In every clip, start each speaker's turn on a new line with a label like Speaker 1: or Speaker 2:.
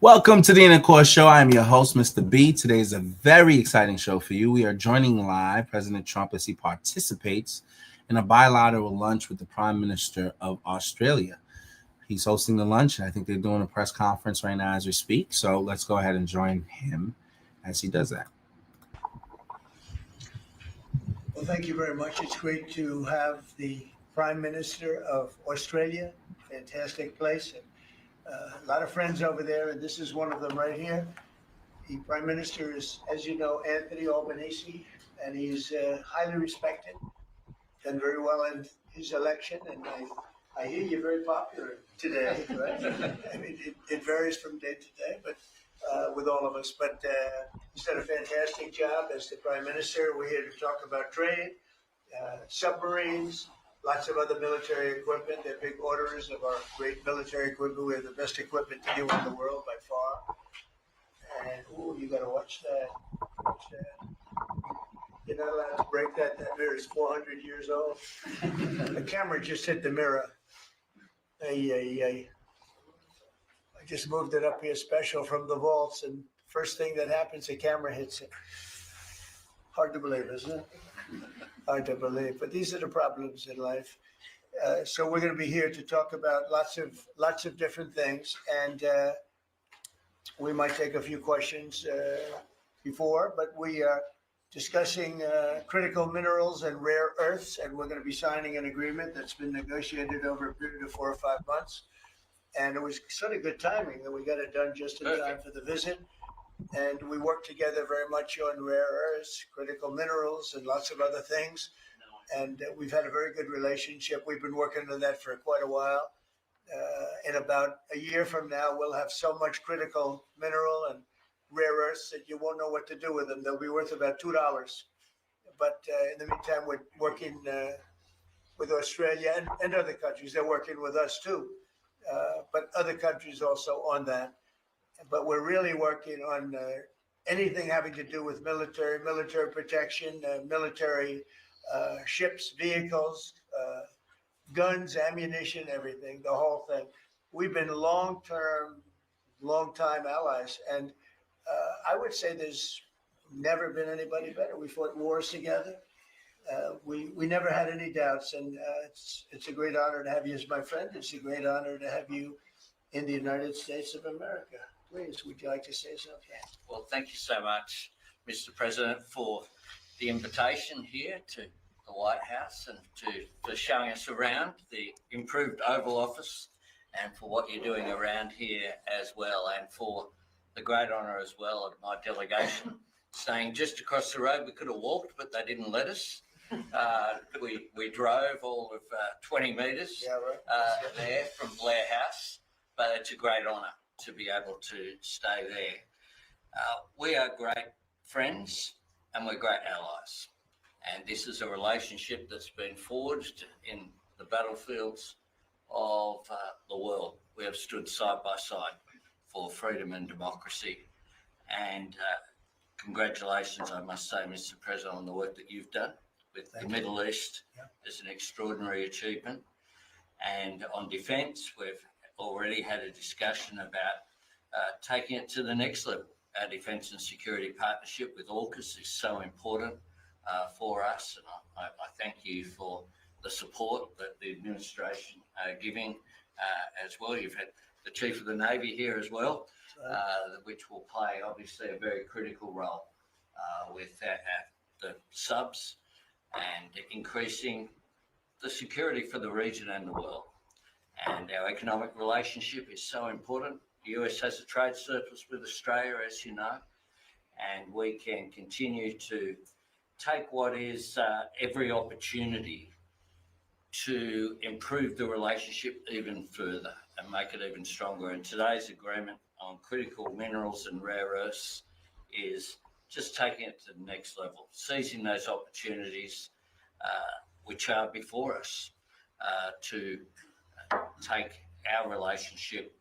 Speaker 1: Welcome to the Inner Core Show. I'm your host, Mr. B. Today is a very exciting show for you. We are joining live President Trump as he participates in a bilateral lunch with the Prime Minister of Australia. He's hosting the lunch, and I think they're doing a press conference right now as we speak. So let's go ahead and join him as he does that.
Speaker 2: Well, thank you very much. It's great to have the Prime Minister of Australia. Fantastic place. And, a lot of friends over there, and this is one of them right here. The Prime Minister is, as you know, Anthony Albanese, and he's highly respected, done very well in his election, and I hear you're very popular today, right? I mean, it varies from day to day, but with all of us. But he's done a fantastic job as the Prime Minister. We're here to talk about trade, submarines, lots of other military equipment. They're big orders of our great military equipment. We have the best equipment to do in the world by far. And, you got to watch that. Watch that. You're not allowed to break that. That mirror is 400 years old. The camera just hit the mirror. I just moved it up here special from the vaults, and first thing that happens, the camera hits it. Hard to believe, isn't it? Hard to believe, but these are the problems in life. So we're going to be here to talk about lots of different things, and we might take a few questions before, but we are discussing critical minerals and rare earths, and we're going to be signing an agreement that's been negotiated over a period of 4 or 5 months. And it was sort of good timing that we got it done just in time for the visit. And we work together very much on rare earths, critical minerals, and lots of other things. And we've had a very good relationship. We've been working on that for quite a while. In about a year from now, we'll have so much critical mineral and rare earths that you won't know what to do with them. They'll be worth about $2. But in the meantime, we're working with Australia and other countries. They're working with us too, but other countries also on that. But we're really working on anything having to do with military protection, military ships, vehicles, guns, ammunition, everything, the whole thing. We've been long time allies, and I would say there's never been anybody better. We fought wars together. We never had any doubts, and it's a great honor to have you as my friend. It's a great honor to have you in the United States of America. Please, would you like to say something?
Speaker 3: Well, thank you so much, Mr. President, for the invitation here to the White House and for showing us around the improved Oval Office, and for what you're doing around here as well, and for the great honour as well of my delegation staying just across the road. We could have walked, but they didn't let us. We drove all of 20 metres there from Blair House, but it's a great honour to be able to stay there. We are great friends and we're great allies. And this is a relationship that's been forged in the battlefields of the world. We have stood side by side for freedom and democracy. And congratulations, I must say, Mr. President, on the work that you've done with the Middle East. It's an extraordinary achievement. And on defence, we've already had a discussion about taking it to the next level. Our defence and security partnership with AUKUS is so important for us, and I thank you for the support that the administration are giving as well. You've had the Chief of the Navy here as well, which will play obviously a very critical role with the subs and increasing the security for the region and the world. And our economic relationship is so important. The US has a trade surplus with Australia, as you know, and we can continue to take what is every opportunity to improve the relationship even further and make it even stronger. And today's agreement on critical minerals and rare earths is just taking it to the next level, seizing those opportunities which are before us to take our relationship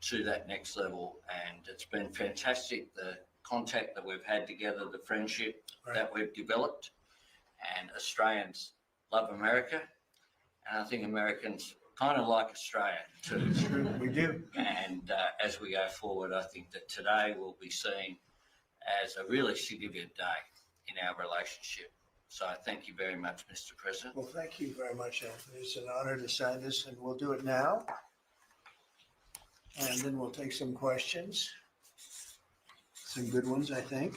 Speaker 3: to that next level. And it's been fantastic, the contact that we've had together, the friendship that we've developed. And Australians love America, and I think Americans kind of like Australia too.
Speaker 2: Sure, we do.
Speaker 3: And as we go forward, I think that today will be seen as a really significant day in our relationship. So thank you very much, Mr. President.
Speaker 2: Well, thank you very much, Anthony. It's an honor to sign this, and we'll do it now. And then we'll take some questions. Some good ones, I think.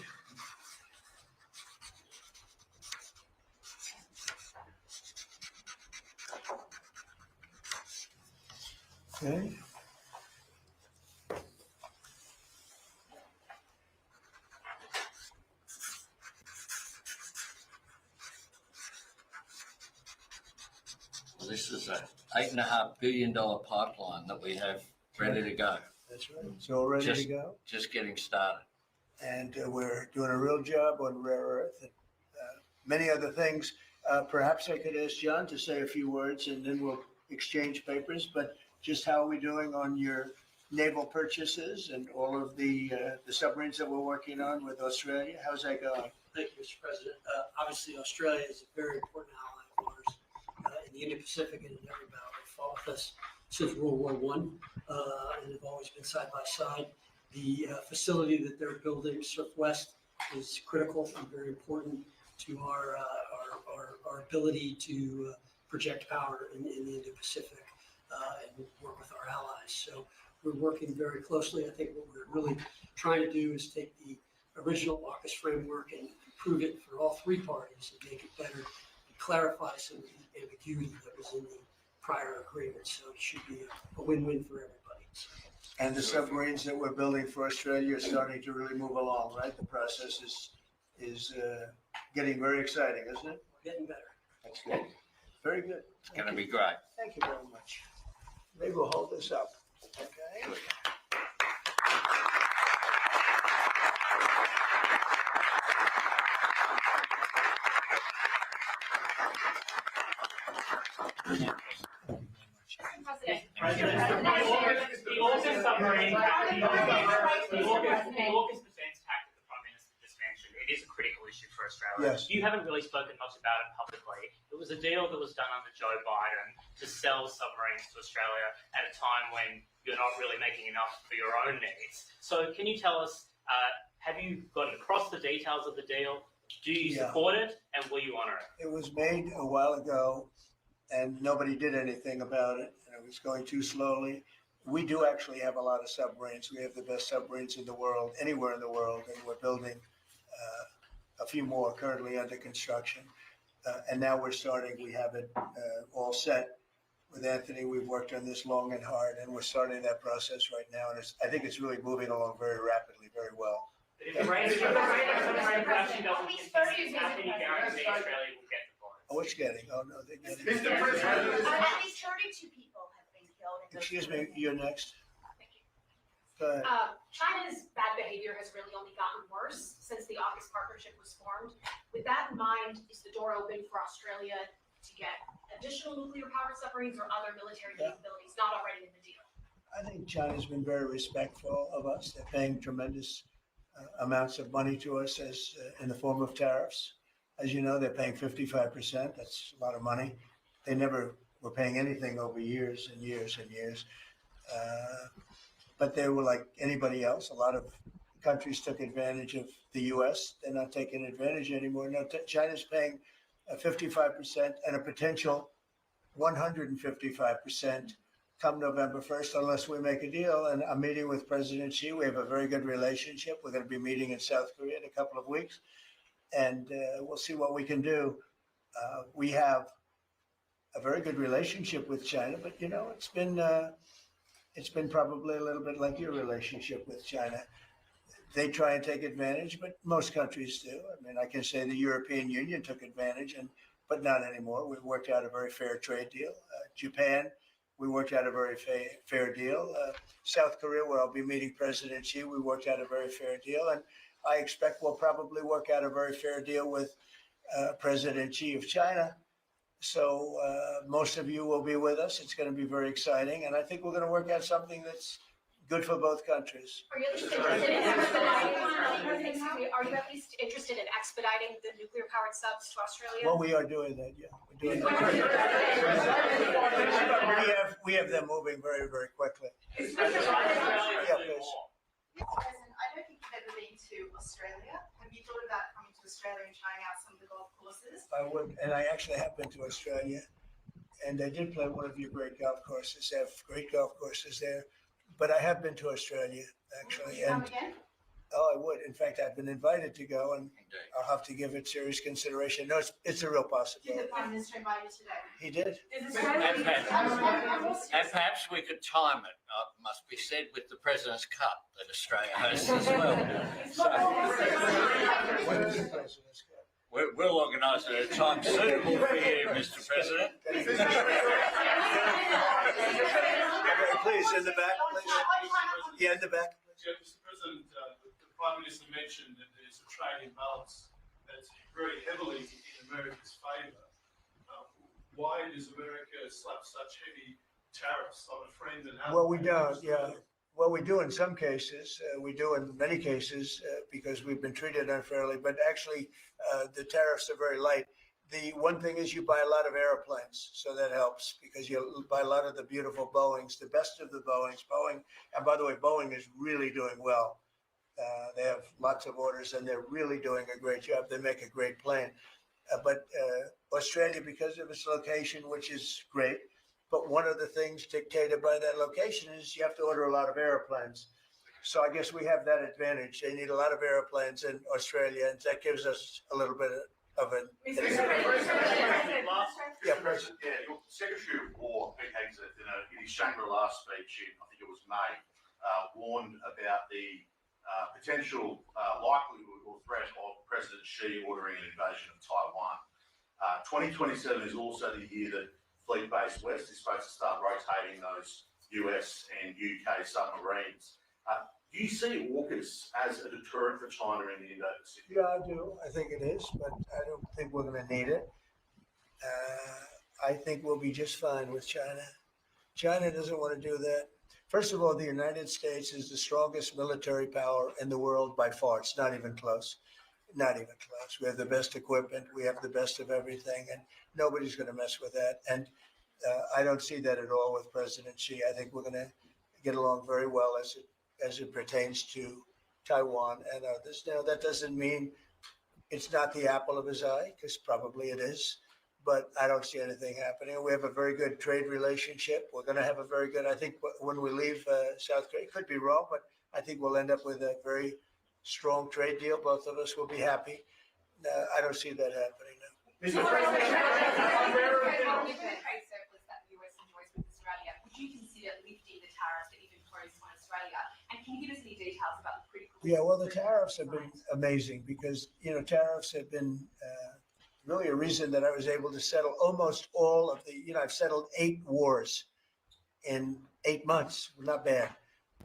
Speaker 2: Okay.
Speaker 3: Well, this is a $8.5 billion pipeline that we have ready to go.
Speaker 2: That's right. It's all ready to go.
Speaker 3: Just getting started.
Speaker 2: And we're doing a real job on rare earth and many other things. Perhaps I could ask John to say a few words, and then we'll exchange papers. But just how are we doing on your naval purchases and all of the submarines that we're working on with Australia? How's that going?
Speaker 4: Thank you, Mr. President. Obviously, Australia is a very important ally of ours in the Indo-Pacific and in every battle. They fought with us since World War I and have always been side by side. The facility that they're building, Surfwest, is critical and very important to our ability to project power in the Indo-Pacific and work with our allies. So we're working very closely. I think what we're really trying to do is take the original AUKUS framework and improve it for all three parties and make it better and clarify some of the ambiguity that was in the prior agreement. So it should be a win-win for everybody.
Speaker 2: And the submarines that we're building for Australia are starting to really move along, right? The process is getting very exciting, isn't it?
Speaker 4: Getting better.
Speaker 2: That's good. Very good.
Speaker 3: It's going to be great.
Speaker 2: Thank you very much. Maybe we'll hold this up. Okay.
Speaker 5: The AUKUS submarine, the AUKUS defence tactic the Prime Minister just mentioned, it is a critical issue for Australia.
Speaker 2: Yes.
Speaker 5: You haven't really spoken much about it publicly. It was a deal that was done under Joe Biden to sell submarines to Australia at a time when you're not really making enough for your own needs. So can you tell us, have you gotten across the details of the deal? Do you support it, and will you honour it?
Speaker 2: It was made a while ago, and nobody did anything about it. And it was going too slowly. We do actually have a lot of submarines. We have the best submarines in the world, anywhere in the world, and we're building a few more currently under construction. And now we're starting. We have it all set. With Anthony, we've worked on this long and hard, and we're starting that process right now. And I think it's really moving along very rapidly, very well.
Speaker 5: But if the rate of submarine production doesn't continue, how can you guarantee Australia will get the bonus?
Speaker 2: Oh, it's getting. Oh, no, they're getting.
Speaker 6: Mr. President. At least 32 people have been killed.
Speaker 2: Excuse me, you're next.
Speaker 6: Thank you.
Speaker 2: Go ahead.
Speaker 6: China's bad behavior has really only gotten worse since the AUKUS partnership was formed. With that in mind, is the door open for Australia to get additional nuclear-powered submarines or other military capabilities not already in the deal?
Speaker 2: I think China's been very respectful of us. They're paying tremendous amounts of money to us as in the form of tariffs. As you know, they're paying 55%. That's a lot of money. They never were paying anything over years and years and years. But they were like anybody else. A lot of countries took advantage of the U.S. They're not taking advantage anymore. No, China's paying 55% and a potential 155% come November 1st, unless we make a deal. And I'm meeting with President Xi. We have a very good relationship. We're going to be meeting in South Korea in a couple of weeks, and we'll see what we can do. We have a very good relationship with China, but you know, it's been probably a little bit like your relationship with China. They try and take advantage, but most countries do. I mean, I can say the European Union took advantage, but not anymore. We worked out a very fair trade deal. Japan, we worked out a very fair deal. South Korea, where I'll be meeting President Xi, we worked out a very fair deal. And I expect we'll probably work out a very fair deal with President Xi of China. So most of you will be with us. It's going to be very exciting. And I think we're going to work out something that's good for both countries.
Speaker 6: Are you at least interested in expediting, excuse me, are you at least interested in expediting the nuclear powered subs to Australia?
Speaker 2: Well, we are doing that, yeah. We're doing that. We have them moving very, very quickly.
Speaker 6: Mr.
Speaker 7: President,
Speaker 2: Yeah, please.
Speaker 7: I don't think you've ever been to Australia. Have you thought about coming to Australia and trying out some of the golf courses?
Speaker 2: I would, and I actually have been to Australia, and I did play one of your great golf courses. They have great golf courses there. But I have been to Australia, actually.
Speaker 7: Come
Speaker 2: And
Speaker 7: again?
Speaker 2: oh, I would. In fact, I've been invited to go, and
Speaker 3: Indeed.
Speaker 2: I'll have to give it serious consideration. No, it's a real
Speaker 7: Did
Speaker 2: possibility.
Speaker 7: the Prime Minister invite you today?
Speaker 2: He did.
Speaker 3: And perhaps we could time it, must be said, with the President's Cup that Australia hosts as well.
Speaker 2: When is the President's Cup?
Speaker 3: We'll organise it at a time suitable for you, Mr. President.
Speaker 2: Please, in the back, please. Yeah, in the back.
Speaker 8: Yeah, Mr. President, the Prime Minister mentioned that there's a trade imbalance that's very heavily in America's favour. Why does America slap such heavy tariffs on a friend and ally?
Speaker 2: Well, we don't, yeah. Well, we do in some cases. We do in many cases because we've been treated unfairly. But actually, the tariffs are very light. The one thing is you buy a lot of airplanes, so that helps because you buy a lot of the beautiful Boeings, the best of the Boeings. Boeing, and by the way, Boeing is really doing well. They have lots of orders, and they're really doing a great job. They make a great plane. But Australia, because of its location, which is great, but one of the things dictated by that location is you have to order a lot of airplanes. So I guess we have that advantage. They need a lot of airplanes in Australia, and that gives us a little bit of an.
Speaker 7: Mr. President.
Speaker 2: Yeah, President.
Speaker 9: Yeah, your Secretary of War, Pete Hegseth, in his Shangri-La speech in, I think it was May, warned about the potential likelihood or threat of President Xi ordering an invasion of Taiwan. 2027 is also the year that Fleet-Based West is supposed to start rotating those US and UK submarines. Do you see AUKUS as a deterrent for China in the Indo-Pacific?
Speaker 2: Yeah, I do. I think it is, but I don't think we're going to need it. I think we'll be just fine with China. China doesn't want to do that. First of all, the United States is the strongest military power in the world by far. It's not even close. Not even close. We have the best equipment. We have the best of everything, and nobody's going to mess with that. And I don't see that at all with President Xi. I think we're going to get along very well as it pertains to Taiwan and others. Now, that doesn't mean it's not the apple of his eye, because probably it is, but I don't see anything happening. We have a very good trade relationship. We're going to have a very good, I think when we leave South Korea, could be wrong, but I think we'll end up with a very strong trade deal. Both of us will be happy. I don't see that happening now.
Speaker 7: Mr. President. Given the trade surplus that the US enjoys with Australia, would you consider lifting the tariffs that you've imposed on Australia? And can you give us any details about the critical?
Speaker 2: Yeah, well, the tariffs have been amazing because, tariffs have been really a reason that I was able to settle almost all of the, I've settled 8 wars in 8 months. Not bad.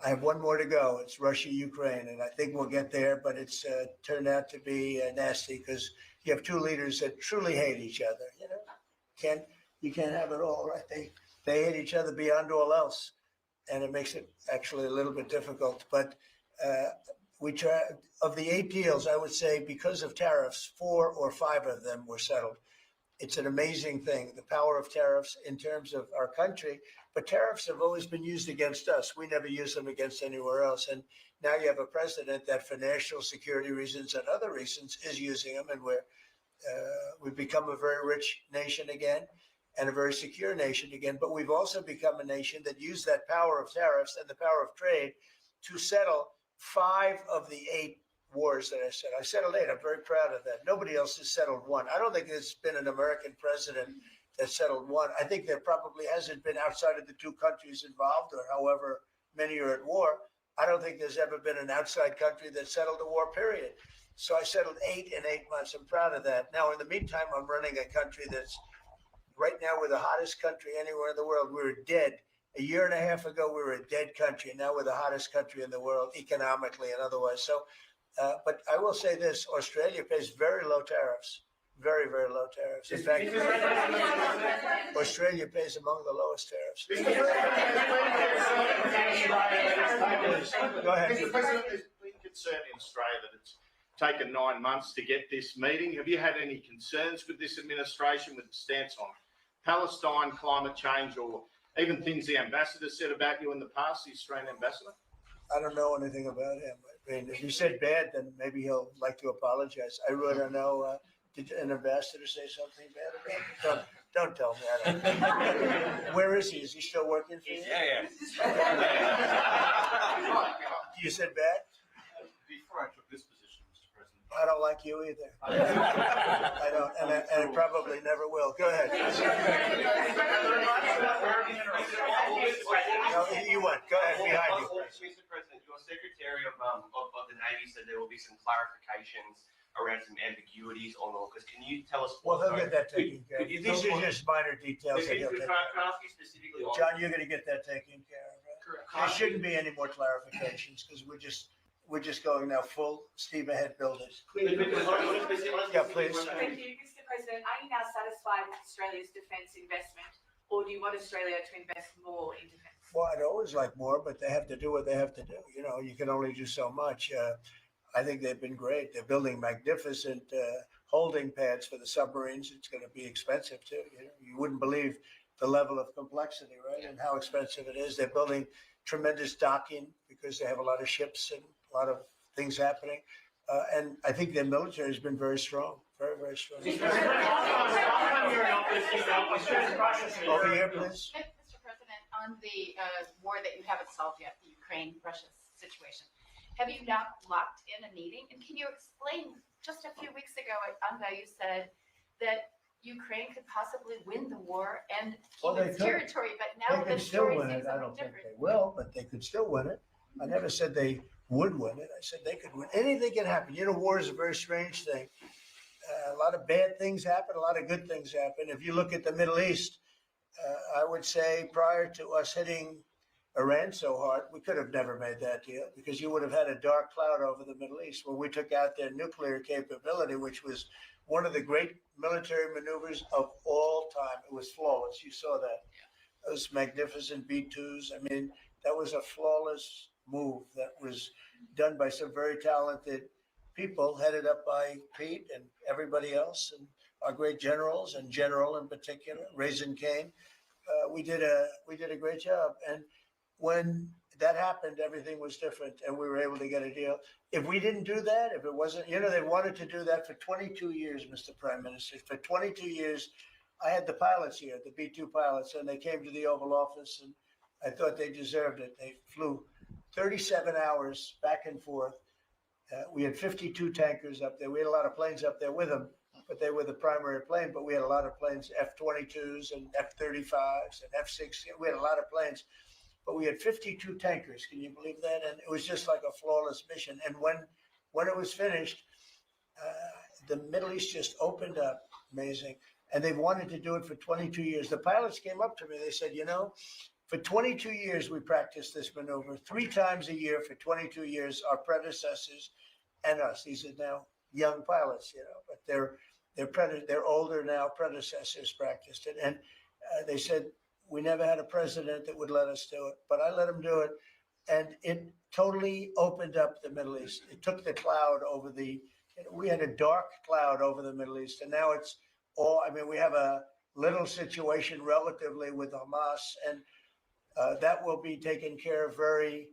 Speaker 2: I have one more to go. It's Russia, Ukraine, and I think we'll get there, but it's turned out to be nasty because you have 2 leaders that truly hate each other. You can't have it all, right? They hate each other beyond all else, and it makes it actually a little bit difficult. But we try, of the 8 deals, I would say because of tariffs, 4 or 5 of them were settled. It's an amazing thing, the power of tariffs in terms of our country. But tariffs have always been used against us. We never use them against anywhere else. And now you have a president that for national security reasons and other reasons is using them. And we've become a very rich nation again and a very secure nation again. But we've also become a nation that used that power of tariffs and the power of trade to settle 5 of the 8 wars that I said. I settled 8. I'm very proud of that. Nobody else has settled 1. I don't think there's been an American president that settled 1. I think there probably hasn't been outside of the 2 countries involved, or however many are at war. I don't think there's ever been an outside country that settled a war, period. So I settled 8 in 8 months. I'm proud of that. Now, in the meantime, I'm running a country that's right now we're the hottest country anywhere in the world. We were dead. A year and a half ago, we were a dead country. Now we're the hottest country in the world, economically and otherwise. So, but I will say this, Australia pays very low tariffs, very, very low tariffs. In fact, Australia pays among the lowest tariffs. please, go ahead.
Speaker 9: Mr. President, there's been concern in Australia that it's taken 9 months to get this meeting. Have you had any concerns with this administration with the stance on Palestine, climate change, or even things the ambassador said about you in the past, the Australian ambassador?
Speaker 2: I don't know anything about him. I mean, if he said bad, then maybe he'll like to apologize. I really don't know. Did an ambassador say something bad about him? Don't tell me. I don't. Where is he? Is he still working for you?
Speaker 3: Yeah.
Speaker 2: You said bad?
Speaker 9: Before I took this position, Mr. President.
Speaker 2: I don't like you either. I don't, and I probably never will. Go ahead. No, you went. Go ahead, behind you.
Speaker 10: Mr. President, your Secretary of the Navy said there will be some clarifications around some ambiguities on AUKUS. Can you tell us?
Speaker 2: Well, he'll get that taken care of. These are just minor details.
Speaker 10: Can I ask you specifically on?
Speaker 2: John, you're going to get that taken care of, right?
Speaker 10: Correct.
Speaker 2: There shouldn't be any more clarifications because we're just going now full steam ahead building. Yeah, please.
Speaker 7: Thank you, Mr. President. Are you now satisfied with Australia's defence investment, or do you want Australia to invest more in defence?
Speaker 2: Well, I'd always like more, but they have to do what they have to do. You know, you can only do so much. I think they've been great. They're building magnificent holding pads for the submarines. It's going to be expensive too. You wouldn't believe the level of complexity, right? And how expensive it is. They're building tremendous docking because they have a lot of ships and a lot of things happening. And I think their military has been very strong, very, very strong. Over here, please.
Speaker 11: Mr. President, on the war that you haven't solved yet, the Ukraine-Russia situation, have you now locked in a meeting? And can you explain, just a few weeks ago at UNGA, you said that Ukraine could possibly win the war and keep its territory, but now
Speaker 2: They
Speaker 11: the
Speaker 2: could still
Speaker 11: story
Speaker 2: win
Speaker 11: seems
Speaker 2: it. I
Speaker 11: something
Speaker 2: don't think
Speaker 11: different.
Speaker 2: they will, but they could still win it. I never said they would win it. I said they could win. Anything can happen. You know, war is a very strange thing. A lot of bad things happen. A lot of good things happen. If you look at the Middle East, I would say prior to us hitting Iran so hard, we could have never made that deal because you would have had a dark cloud over the Middle East when we took out their nuclear capability, which was one of the great military maneuvers of all time. It was flawless. You saw that. Those magnificent B-2s. I mean, that was a flawless move that was done by some very talented people, headed up by Pete and everybody else, and our great generals, and General in particular, Raisin Kane. We did a great job. And when that happened, everything was different, and we were able to get a deal. If we didn't do that, if it wasn't, you know, they wanted to do that for 22 years, Mr. Prime Minister. For 22 years, I had the pilots here, the B-2 pilots, and they came to the Oval Office, and I thought they deserved it. They flew 37 hours back and forth. We had 52 tankers up there. We had a lot of planes up there with them, but they were the primary plane. But we had a lot of planes, F-22s and F-35s and F-16. We had a lot of planes, but we had 52 tankers. Can you believe that? And it was just like a flawless mission. And when it was finished, the Middle East just opened up. Amazing. And they've wanted to do it for 22 years. The pilots came up to me. They said, you know, for 22 years, we practiced this maneuver 3 times a year for 22 years, our predecessors and us. These are now young pilots, you know, but they're older now, predecessors practiced it. And they said, we never had a president that would let us do it, but I let him do it. And it totally opened up the Middle East. It took the cloud over we had a dark cloud over the Middle East, and now it's all, I mean, we have a little situation relatively with Hamas, and that will be taken care of very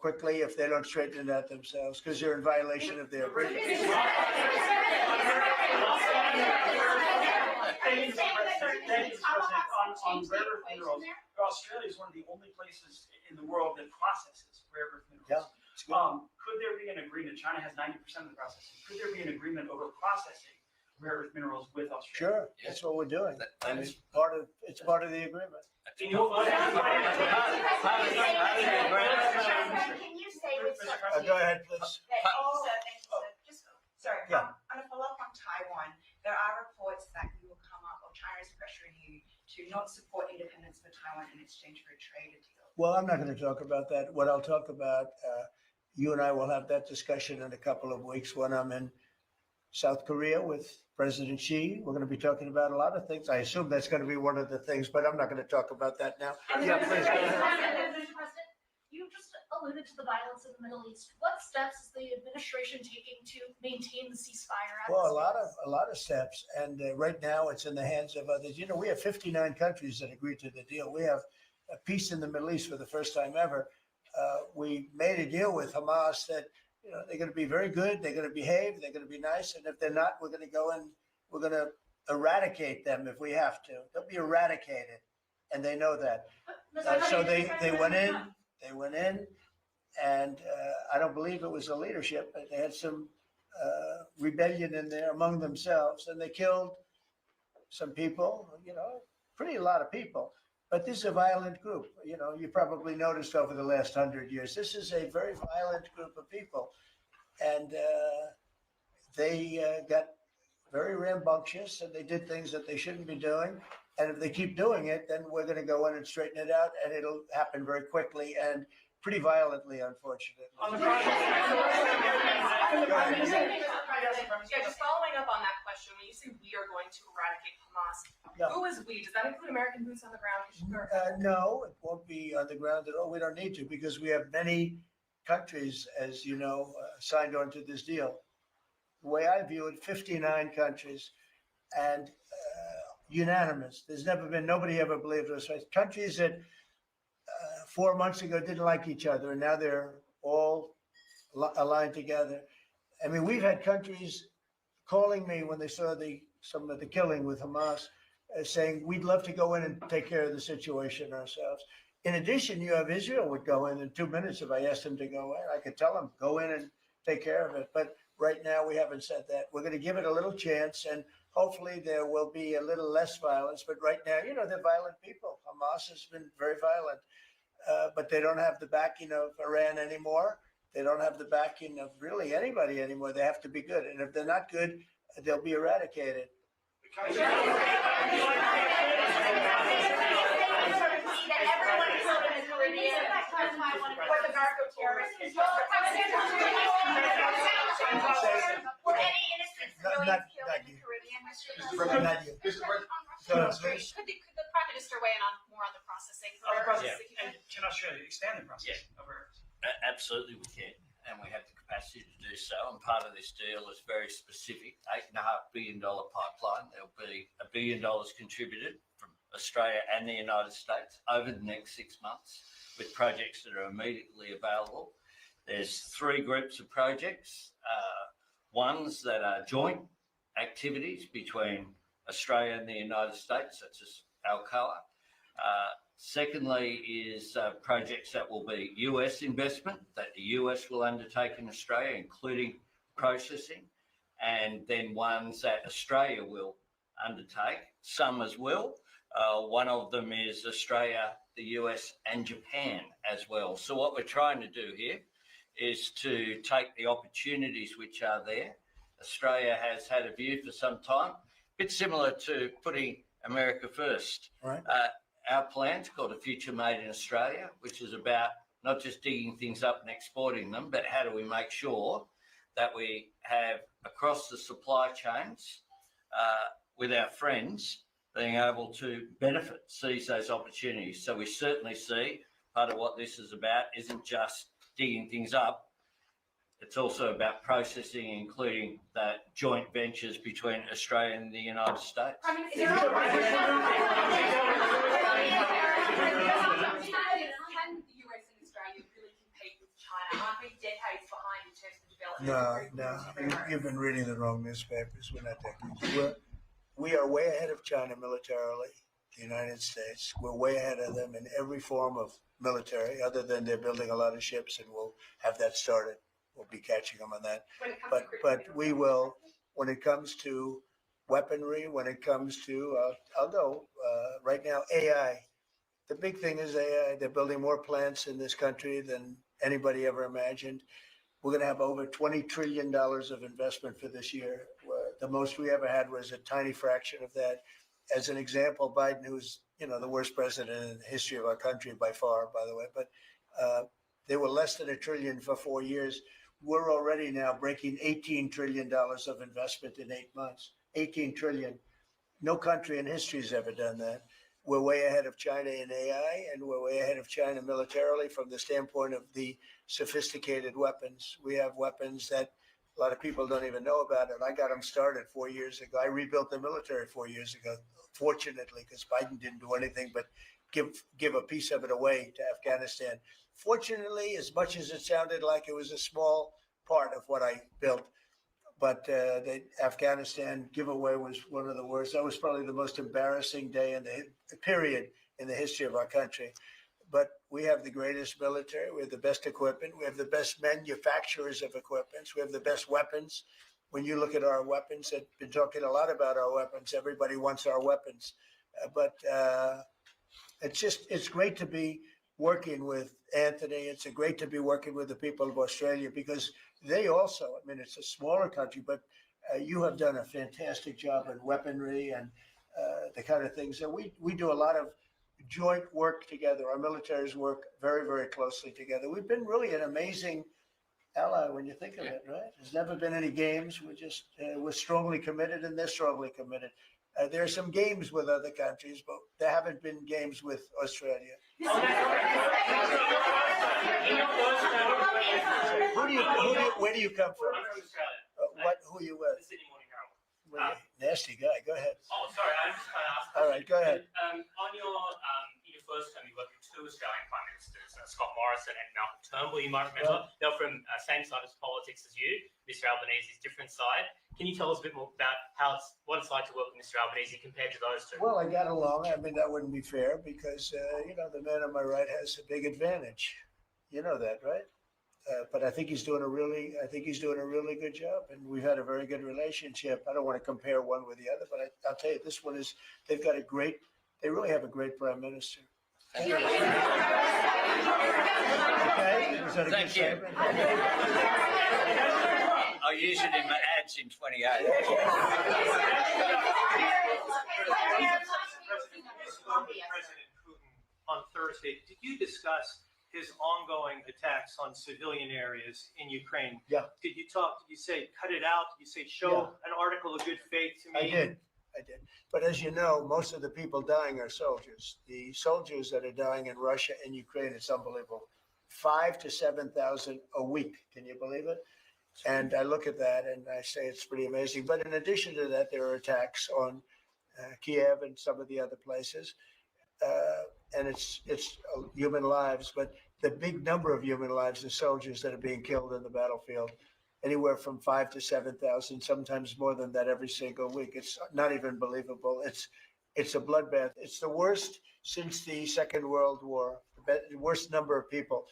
Speaker 2: quickly if they don't straighten it out themselves, because they're in violation of their agreement.
Speaker 12: On rare earth minerals, Australia is one of the only places in the world that processes rare earth minerals.
Speaker 2: Yeah,
Speaker 12: could there be an agreement? China has 90% of the processing. Could there be an agreement over processing rare earth minerals with Australia?
Speaker 2: sure, that's what we're doing. I mean, it's part of the agreement.
Speaker 11: Can you say with certainty
Speaker 2: Go ahead, please.
Speaker 11: that also,
Speaker 7: Sorry,
Speaker 2: Yeah.
Speaker 7: on a follow-up on Taiwan, there are reports that you will come up, or China is pressuring you to not support independence for Taiwan in exchange for a trade deal.
Speaker 2: Well, I'm not going to talk about that. What I'll talk about, you and I will have that discussion in a couple of weeks when I'm in South Korea with President Xi. We're going to be talking about a lot of things. I assume that's going to be one of the things, but I'm not going to talk about that now. Yeah, please.
Speaker 6: President, you just
Speaker 13: alluded to the violence in the Middle East. What steps is the administration taking to maintain the ceasefire?
Speaker 2: Well, a lot of steps, and right now it's in the hands of others. You know, we have 59 countries that agreed to the deal. We have a peace in the Middle East for the first time ever. We made a deal with Hamas that, you know, they're going to be very good, they're going to behave, they're going to be nice, and if they're not, we're going to go and we're going to eradicate them if we have to. They'll be eradicated, and they know that. So they went in, and I don't believe it was the leadership, but they had some rebellion in there among themselves, and they killed some people, you know, a lot of people. But this is a violent group. You know, you probably noticed over the last 100 years, this is a very violent group of people. And they got very rambunctious, and they did things that they shouldn't be doing. And if they keep doing it, then we're going to go in and straighten it out, and it'll happen very quickly and pretty violently, unfortunately.
Speaker 14: Yeah, just following up on that question, when you say we are going to eradicate Hamas, who is we? Does that include American boots on the ground?
Speaker 2: No, it won't be on the ground at all. We don't need to, because we have many countries, as you know, signed on to this deal. The way I view it, 59 countries, and unanimous. There's never been, nobody ever believed us. Countries that 4 months ago didn't like each other, and now they're all aligned together. I mean, we've had countries calling me when they saw some of the killing with Hamas, saying we'd love to go in and take care of the situation ourselves. In addition, you have Israel would go in 2 minutes if I asked them to go in. I could tell them, go in and take care of it. But right now, we haven't said that. We're going to give it a little chance, and hopefully there will be a little less violence. But right now, you know, they're violent people. Hamas has been very violent. But they don't have the backing of Iran anymore. They don't have the backing of really anybody anymore. They have to be good. And if they're not good, they'll be eradicated.
Speaker 6: Could the Prime Minister weigh in on more on the processing?
Speaker 12: And can Australia expand the process of earth?
Speaker 3: Absolutely, we can, and we have the capacity to do so. And part of this deal is very specific: $8.5 billion pipeline. There'll be $1 billion contributed from Australia and the United States over the next 6 months, with projects that are immediately available. There's 3 groups of projects. Ones that are joint activities between Australia and the United States, such as Alcoa. Secondly is projects that will be US investment that the US will undertake in Australia, including processing, and then ones that Australia will undertake, some as well. One of them is Australia, the US and Japan as well. So what we're trying to do here is to take the opportunities which are there. Australia has had a view for some time, a bit similar to putting America first.
Speaker 2: Right.
Speaker 3: Our plan's called A Future Made in Australia, which is about not just digging things up and exporting them, but how do we make sure that we have across the supply chains with our friends being able to benefit, seize those opportunities. So we certainly see part of what this is about isn't just digging things up. It's also about processing, including the joint ventures between Australia and the United States.
Speaker 14: Can the US and Australia really compete with China? Aren't we decades behind in terms of development?
Speaker 2: No, you've been reading the wrong newspapers. We're not decades. We are way ahead of China militarily, the United States. We're way ahead of them in every form of military, other than they're building a lot of ships, and we'll have that started. We'll be catching them on that. But we will, when it comes to weaponry, when it comes to, I'll go right now, AI. The big thing is AI. They're building more plants in this country than anybody ever imagined. We're going to have over $20 trillion of investment for this year. The most we ever had was a tiny fraction of that. As an example, Biden, who's the worst president in the history of our country by far, by the way, but they were less than $1 trillion for 4 years. We're already now breaking $18 trillion of investment in 8 months. $18 trillion. No country in history has ever done that. we're way ahead of China in AI, and we're way ahead of China militarily from the standpoint of the sophisticated weapons. We have weapons that a lot of people don't even know about it. I got them started 4 years ago. I rebuilt the military 4 years ago, fortunately, because Biden didn't do anything but give a piece of it away to Afghanistan. Fortunately, as much as it sounded like it was a small part of what I built, but the Afghanistan giveaway was one of the worst. That was probably the most embarrassing day in the period in the history of our country. But we have the greatest military. We have the best equipment. We have the best manufacturers of equipment. We have the best weapons. When you look at our weapons, I've been talking a lot about our weapons. Everybody wants our weapons. But it's great to be working with Anthony. It's great to be working with the people of Australia because they also, I mean, it's a smaller country, but you have done a fantastic job in weaponry and the kind of things that we do a lot of joint work together. Our militaries work very, very closely together. We've been really an amazing ally when you think of it, right? There's never been any games. We're strongly committed and they're strongly committed. There are some games with other countries, but there haven't been games with Australia. Where do you come from?
Speaker 5: I'm from Australia.
Speaker 2: Who are you with?
Speaker 5: The Sydney Morning Herald.
Speaker 2: Nasty guy. Go ahead.
Speaker 5: Oh, sorry, I'm just trying to ask.
Speaker 2: All right, go ahead.
Speaker 5: On your in your first term, you worked with two Australian prime ministers, Scott Morrison and Malcolm Turnbull. You might remember they're from same side of politics as you. Mr. Albanese's different side. Can you tell us a bit more about what it's like to work with Mr. Albanese compared to those two?
Speaker 2: Well, I got along. I mean, that wouldn't be fair because the man on my right has a big advantage. You know that, right? But I think he's doing a really good job, and we've had a very good relationship. I don't want to compare one with the other, but I'll tell you, they really have a great prime minister.
Speaker 3: Thank you.
Speaker 2: Okay, is that a
Speaker 3: Thank
Speaker 2: good
Speaker 3: you.
Speaker 2: statement?
Speaker 3: I'll use it in my ads in 28.
Speaker 15: President Putin on Thursday, did you discuss his ongoing attacks on civilian areas in Ukraine?
Speaker 2: Yeah.
Speaker 15: Did you say cut it out? Did you say show an article of good faith to me?
Speaker 2: I did. But as you know, most of the people dying are soldiers. The soldiers that are dying in Russia and Ukraine, it's unbelievable. 5,000 to 7,000 a week. Can you believe it? And I look at that and I say it's pretty amazing. But in addition to that, there are attacks on Kiev and some of the other places. And it's human lives, but the big number of human lives are soldiers that are being killed in the battlefield, anywhere from 5,000 to 7,000, sometimes more than that every single week. It's not even believable. It's a bloodbath. It's the worst since the Second World War, the worst number of people.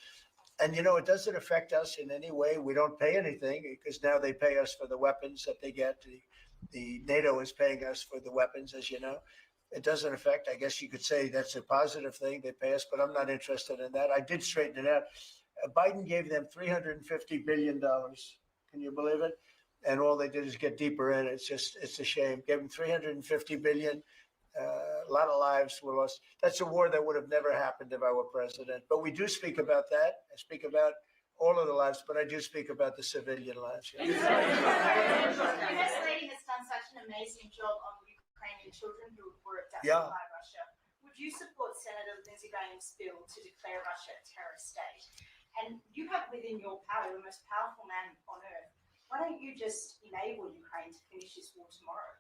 Speaker 2: And, it doesn't affect us in any way. We don't pay anything because now they pay us for the weapons that they get. The NATO is paying us for the weapons, as you know. It doesn't affect, I guess you could say that's a positive thing. They pay us, but I'm not interested in that. I did straighten it out. Biden gave them $350 billion. Can you believe it? And all they did is get deeper in. It's a shame. Gave them $350 billion. A lot of lives were lost. That's a war that would have never happened if I were president. But we do speak about that. I speak about all of the lives, but I do speak about the civilian lives.
Speaker 16: The First Lady has done such an amazing job on Ukrainian children who were abducted by Russia. Would you support Senator Lindsey Graham's bill to declare Russia a terrorist state? And you have within your power the most powerful man on earth. Why don't you just enable Ukraine to finish this war tomorrow?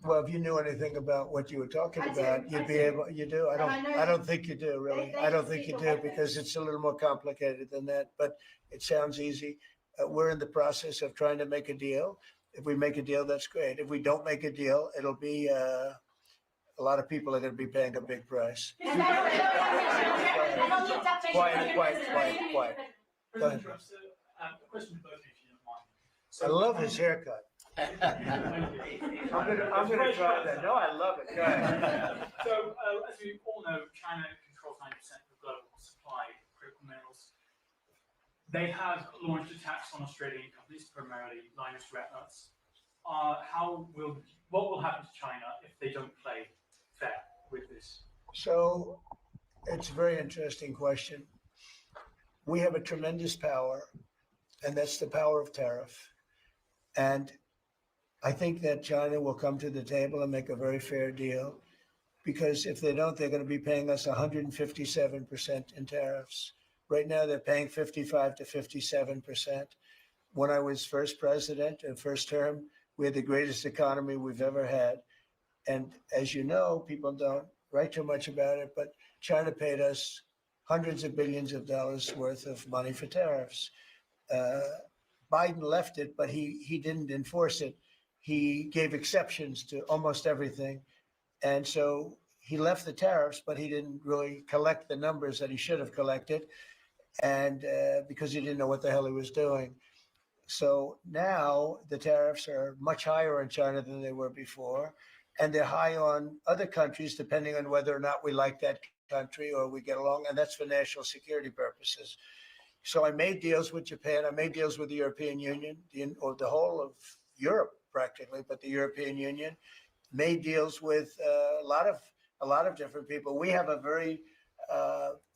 Speaker 2: Well, if you knew anything about what you were talking about, you'd be able. You do. I don't think you do, really. I don't think you do because it's a little more complicated than that. But it sounds easy. We're in the process of trying to make a deal. If we make a deal, that's great. If we don't make a deal, it'll be a lot of people are going to be paying a big price. Quiet. Go ahead.
Speaker 8: A question to both of you, if you don't mind.
Speaker 2: I love his haircut. I'm gonna try that. No, I love it. Go ahead.
Speaker 8: So, as we all know, China controls 90% of global supply of critical minerals. They have launched attacks on Australian companies, primarily Lynas Rare Earths. What will happen to China if they don't play fair with this?
Speaker 2: So, it's a very interesting question. We have a tremendous power, and that's the power of tariff. And I think that China will come to the table and make a very fair deal. because if they don't, they're going to be paying us 157% in tariffs. Right now, they're paying 55 to 57%. When I was first president and first term, we had the greatest economy we've ever had. And as you know, people don't write too much about it, but China paid us hundreds of billions of dollars worth of money for tariffs. Biden left it, but he didn't enforce it. He gave exceptions to almost everything. And so he left the tariffs, but he didn't really collect the numbers that he should have collected, and because he didn't know what the hell he was doing. So now the tariffs are much higher in China than they were before, and they're high on other countries, depending on whether or not we like that country or we get along, and that's for national security purposes. So I made deals with Japan. I made deals with the European Union, or the whole of Europe practically, but the European Union made deals with a lot of different people. We have a very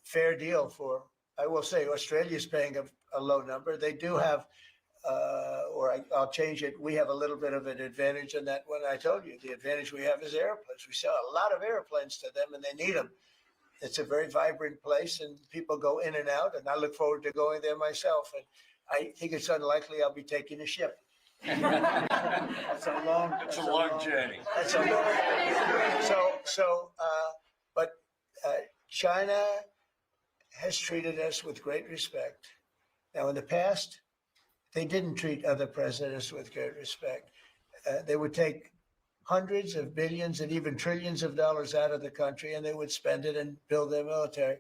Speaker 2: fair deal for. I will say Australia's paying a low number. They do have, I'll change it. We have a little bit of an advantage in that one. I told you the advantage we have is airplanes. We sell a lot of airplanes to them, and they need them. It's a very vibrant place, and people go in and out. And I look forward to going there myself. And I think it's unlikely I'll be taking a ship. That's a long
Speaker 3: journey.
Speaker 2: That's a long. But China has treated us with great respect. Now, in the past, they didn't treat other presidents with great respect. They would take hundreds of billions and even trillions of dollars out of the country, and they would spend it and build their military.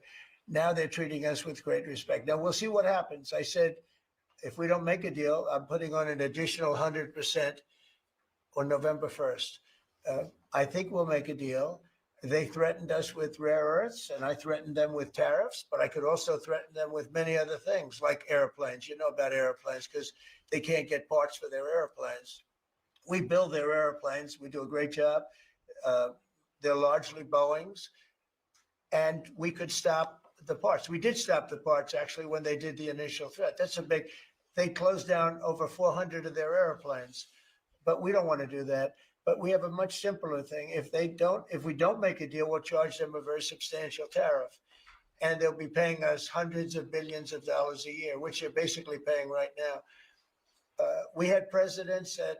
Speaker 2: Now they're treating us with great respect. Now, we'll see what happens. I said, if we don't make a deal, I'm putting on an additional 100% on November 1st. I think we'll make a deal. They threatened us with rare earths, and I threatened them with tariffs, but I could also threaten them with many other things, like airplanes. You know about airplanes because they can't get parts for their airplanes. We build their airplanes. We do a great job. They're largely Boeings, and we could stop the parts. We did stop the parts, actually, when they did the initial threat. They closed down over 400 of their airplanes, but we don't want to do that. But we have a much simpler thing. If we don't make a deal, we'll charge them a very substantial tariff. And they'll be paying us hundreds of billions of dollars a year, which they're basically paying right now. We had presidents that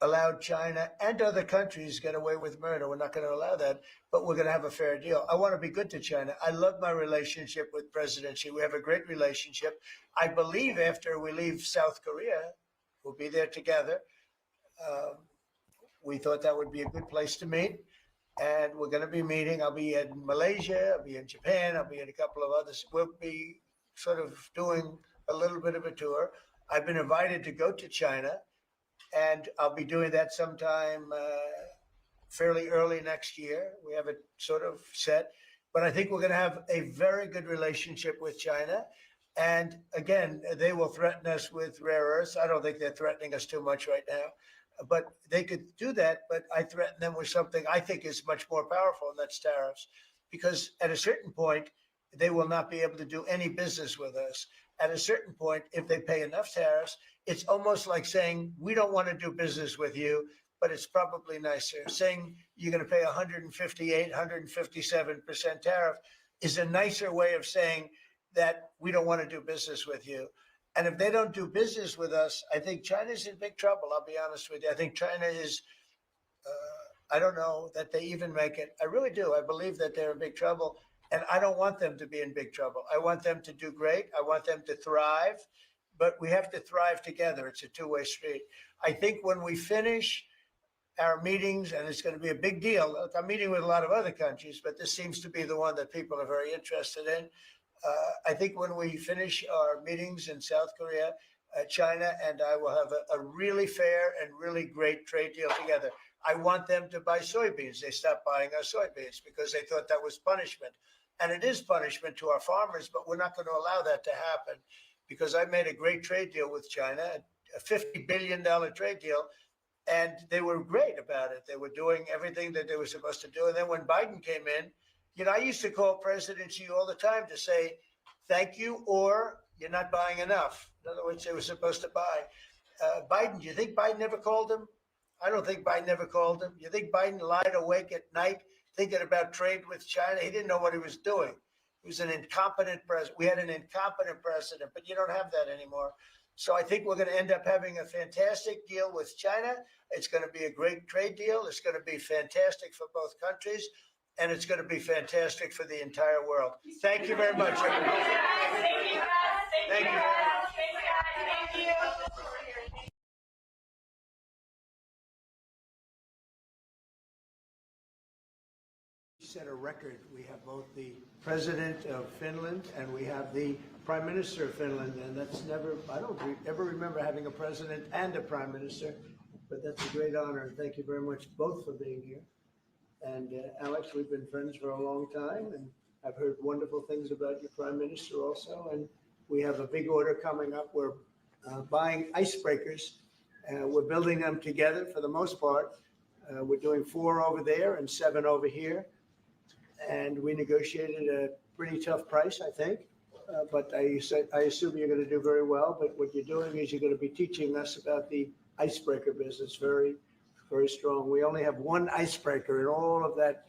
Speaker 2: allowed China and other countries get away with murder. We're not going to allow that, but we're going to have a fair deal. I want to be good to China. I love my relationship with President Xi. We have a great relationship. I believe after we leave South Korea, we'll be there together. We thought that would be a good place to meet, and we're going to be meeting. I'll be in Malaysia, I'll be in Japan, I'll be in a couple of others. We'll be sort of doing a little bit of a tour. I've been invited to go to China, and I'll be doing that sometime fairly early next year. We have it sort of set, but I think we're going to have a very good relationship with China. And again, they will threaten us with rare earths. I don't think they're threatening us too much right now, but they could do that. But I threaten them with something I think is much more powerful, and that's tariffs. Because at a certain point, they will not be able to do any business with us. At a certain point, if they pay enough tariffs, it's almost like saying, we don't want to do business with you, but it's probably nicer. Saying you're going to pay 158, 157% tariff is a nicer way of saying that we don't want to do business with you. And if they don't do business with us, I think China's in big trouble. I'll be honest with you. I think China is, I don't know that they even make it. I really do. I believe that they're in big trouble. And I don't want them to be in big trouble. I want them to do great. I want them to thrive. But we have to thrive together. It's a two-way street. I think when we finish our meetings, and it's going to be a big deal. Look, I'm meeting with a lot of other countries, but this seems to be the one that people are very interested in. I think when we finish our meetings in South Korea, China and I will have a really fair and really great trade deal together. I want them to buy soybeans. They stopped buying our soybeans because they thought that was punishment. And it is punishment to our farmers, but we're not going to allow that to happen because I made a great trade deal with China, a $50 billion trade deal, and they were great about it. They were doing everything that they were supposed to do. And then when Biden came in, you know, I used to call President Xi all the time to say, thank you, or you're not buying enough. In other words, they were supposed to buy. Biden, do you think Biden ever called him? I don't think Biden ever called him. You think Biden lied awake at night thinking about trade with China. He didn't know what he was doing. He was an incompetent president. We had an incompetent president, but you don't have that anymore. So I think we're going to end up having a fantastic deal with China. It's going to be a great trade deal. It's going to be fantastic for both countries, and it's going to be fantastic for the entire world. Thank you very much, everybody.
Speaker 14: Thank you.
Speaker 2: Thank you.
Speaker 14: Thank you.
Speaker 2: Set a record. We have both the president of Finland and we have the prime minister of Finland, and that's never, I don't ever remember having a president and a prime minister, but that's a great honor, and thank you very much both for being here. And Alex, we've been friends for a long time, and I've heard wonderful things about your prime minister also, and we have a big order coming up. We're buying icebreakers. We're building them together for the most part. We're doing 4 over there and 7 over here. And we negotiated a pretty tough price, I think. But I assume you're going to do very well. But what you're doing is you're going to be teaching us about the icebreaker business. Very, very strong. We only have 1 icebreaker in all of that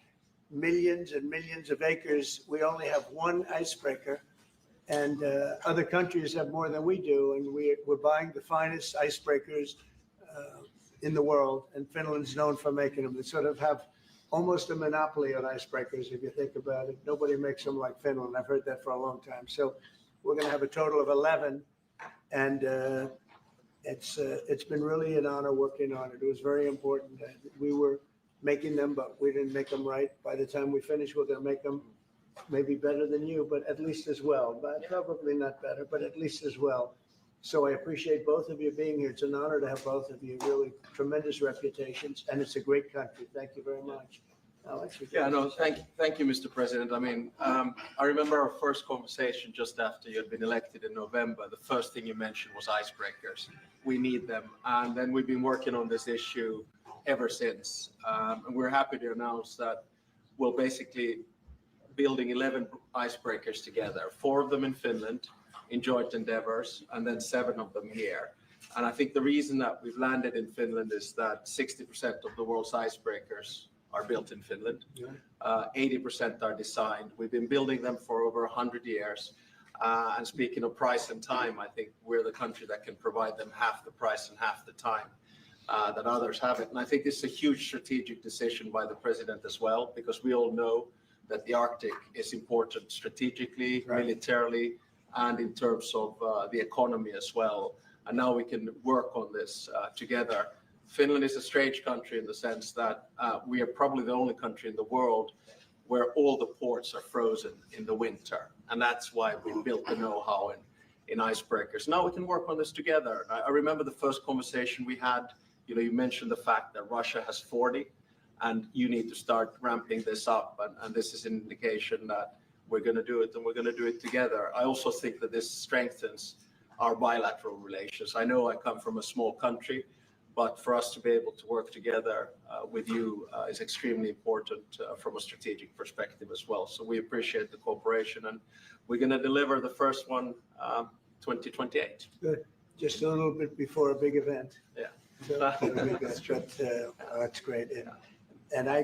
Speaker 2: millions and millions of acres. We only have 1 icebreaker. And other countries have more than we do. And we're buying the finest icebreakers in the world. And Finland's known for making them. They sort of have almost a monopoly on icebreakers, if you think about it. Nobody makes them like Finland. I've heard that for a long time. So we're going to have a total of 11, and it's been really an honor working on it. It was very important. We were making them, but we didn't make them right. By the time we finish, we're going to make them maybe better than you, but at least as well. But probably not better, but at least as well. So I appreciate both of you being here. It's an honor to have both of you. Really tremendous reputations, and it's a great country. Thank you very much. Alex?
Speaker 17: Yeah, no, thank you, Mr. President. I mean, I remember our first conversation just after you had been elected in November. The first thing you mentioned was icebreakers. We need them. And then we've been working on this issue ever since. And we're happy to announce that we're basically building 11 icebreakers together, 4 of them in Finland, in joint endeavors, and then 7 of them here. And I think the reason that we've landed in Finland is that 60% of the world's icebreakers are built in Finland. 80% are designed. We've been building them for over 100 years. And speaking of price and time, I think we're the country that can provide them half the price and half the time that others have it. And I think it's a huge strategic decision by the president as well, because we all know that the Arctic is important strategically, militarily, and in terms of the economy as well. And now we can work on this together. Finland is a strange country in the sense that we are probably the only country in the world where all the ports are frozen in the winter. And that's why we built the know-how in icebreakers. Now we can work on this together. I remember the first conversation we had, you mentioned the fact that Russia has 40 and you need to start ramping this up. And this is an indication that we're going to do it, and we're going to do it together. I also think that this strengthens our bilateral relations. I know I come from a small country, but for us to be able to work together with you is extremely important from a strategic perspective as well. So we appreciate the cooperation, and we're going to deliver the first one 2028.
Speaker 2: Good. Just a little bit before a big event.
Speaker 17: Yeah.
Speaker 2: So, that's great. And I